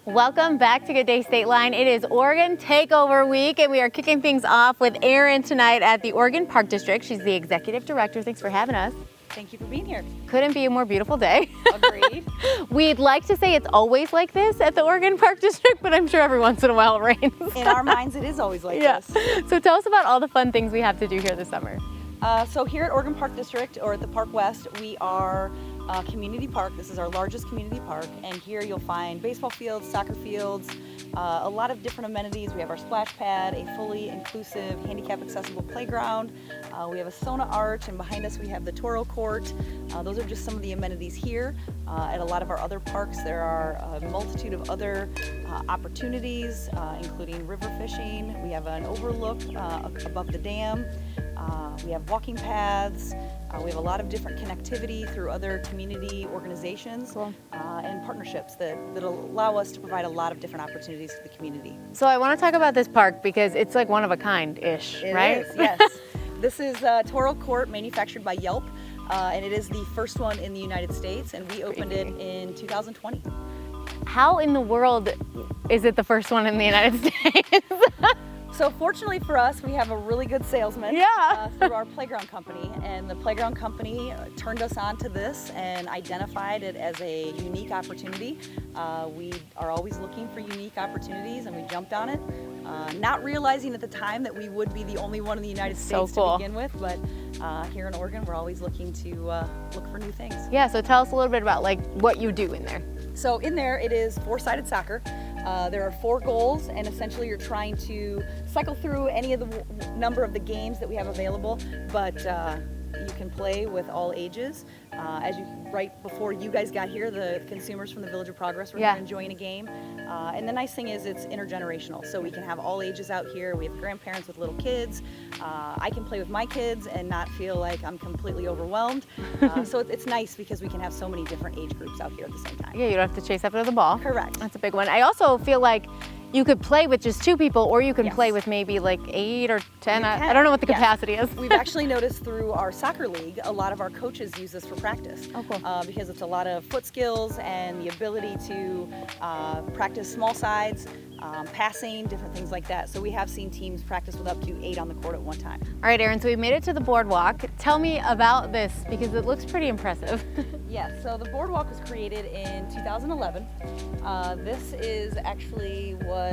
Welcome back to Good Day State Line. It is Oregon Takeover week, and we are kicking things off with Erin tonight at the Oregon Park District. She's the executive director. Thanks for having us. Thank you for being here. Couldn't be a more beautiful day. Agreed. We'd like to say it's always like this at the Oregon Park District, but I'm sure every once in a while it rains. In our minds, it is always like this. So tell us about all the fun things we have to do here this summer. So here at Oregon Park District, or at the Park West, we are a community park. This is our largest community park, and here you'll find baseball fields, soccer fields, a lot of different amenities. We have our splash pad, a fully inclusive, handicap accessible playground. We have a Sona arch, and behind us we have the Toro Court. Those are just some of the amenities here. At a lot of our other parks, there are a multitude of other opportunities, including river fishing. We have an overlook above the dam. We have walking paths. We have a lot of different connectivity through other community organizations. Cool. And partnerships that allow us to provide a lot of different opportunities to the community. So I want to talk about this park because it's like one of a kind-ish, right? It is, yes. This is Toro Court, manufactured by Yelp, and it is the first one in the United States, and we opened it in 2020. How in the world is it the first one in the United States? So fortunately for us, we have a really good salesman through our playground company, and the playground company turned us on to this and identified it as a unique opportunity. We are always looking for unique opportunities, and we jumped on it, not realizing at the time that we would be the only one in the United States to begin with, but here in Oregon, we're always looking to look for new things. Yeah, so tell us a little bit about like what you do in there. So in there, it is four-sided soccer. There are 4 goals, and essentially you're trying to cycle through any of the number of the games that we have available, but you can play with all ages. Right before you guys got here, the consumers from the Village of Progress were here enjoying a game. And the nice thing is it's intergenerational, so we can have all ages out here. We have grandparents with little kids. I can play with my kids and not feel like I'm completely overwhelmed. So it's nice because we can have so many different age groups out here at the same time. Yeah, you don't have to chase after the ball. Correct. That's a big one. I also feel like you could play with just 2 people, or you can play with maybe like 8 or 10. I don't know what the capacity is. We've actually noticed through our soccer league, a lot of our coaches use this for practice. Oh, cool. Because it's a lot of foot skills and the ability to practice small sides, passing, different things like that. So we have seen teams practice with up to 8 on the court at one time. All right, Erin, so we made it to the Boardwalk. Tell me about this because it looks pretty impressive. Yes, so the Boardwalk was created in 2011. This is actually what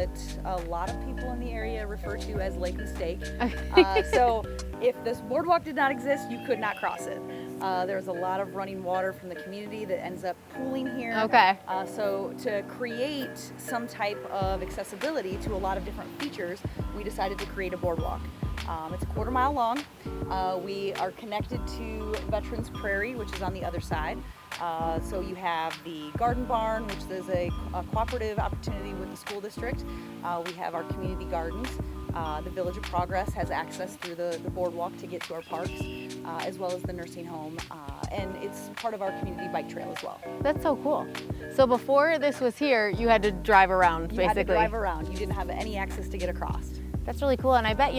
a lot of people in the area refer to as Lake Mistake. So if this boardwalk did not exist, you could not cross it. There's a lot of running water from the community that ends up pooling here. Okay. So to create some type of accessibility to a lot of different features, we decided to create a boardwalk. It's a 1/4 mile long. We are connected to Veterans Prairie, which is on the other side. So you have the garden barn, which is a cooperative opportunity with the school district. We have our community gardens. The Village of Progress has access through the boardwalk to get to our parks, as well as the nursing home. And it's part of our community bike trail as well. That's so cool. So before this was here, you had to drive around, basically. You had to drive around. You didn't have any access to get across. That's really cool, and I bet,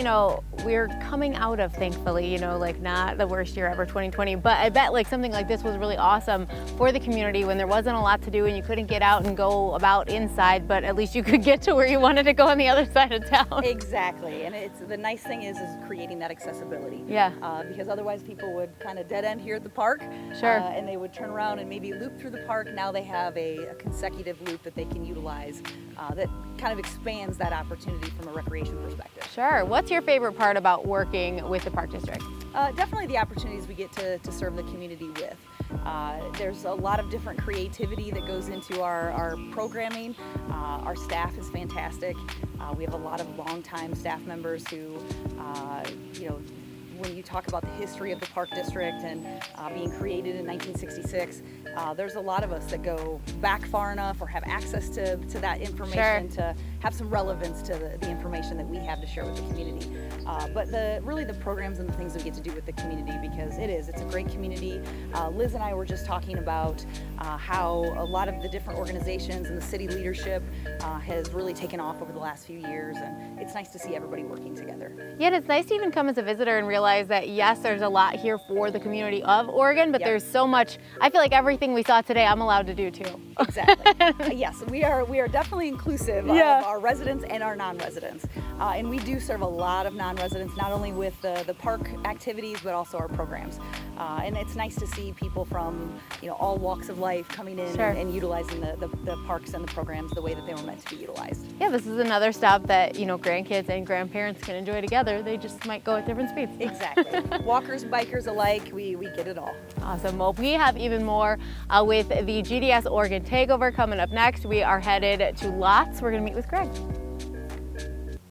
we're coming out of, thankfully, like not the worst year ever, 2020, but I bet like something like this was really awesome for the community when there wasn't a lot to do and you couldn't get out and go about inside, but at least you could get to where you wanted to go on the other side of town. Exactly, and the nice thing is creating that accessibility. Yeah. Because otherwise people would kind of dead end here at the park. Sure. And they would turn around and maybe loop through the park. Now they have a consecutive loop that they can utilize that kind of expands that opportunity from a recreation perspective. Sure. What's your favorite part about working with the Park District? Definitely the opportunities we get to serve the community with. There's a lot of different creativity that goes into our programming. Our staff is fantastic. We have a lot of longtime staff members who, when you talk about the history of the Park District and being created in 1966, there's a lot of us that go back far enough or have access to that information to have some relevance to the information that we have to share with the community. But really the programs and the things we get to do with the community, because it's a great community. Liz and I were just talking about how a lot of the different organizations and the city leadership has really taken off over the last few years, and it's nice to see everybody working together. Yeah, and it's nice to even come as a visitor and realize that yes, there's a lot here for the community of Oregon, but there's so much. I feel like everything we saw today, I'm allowed to do too. Exactly. Yes, we are definitely inclusive of our residents and our non-residents, and we do serve a lot of non-residents, not only with the park activities, but also our programs. And it's nice to see people from all walks of life coming in and utilizing the parks and the programs the way that they were meant to be utilized. Yeah, this is another stop that grandkids and grandparents can enjoy together. They just might go at different speeds. Exactly. Walkers, bikers alike, we get it all. Awesome. Well, we have even more with the GDS Oregon Takeover coming up next. We are headed to Lots. We're going to meet with Greg.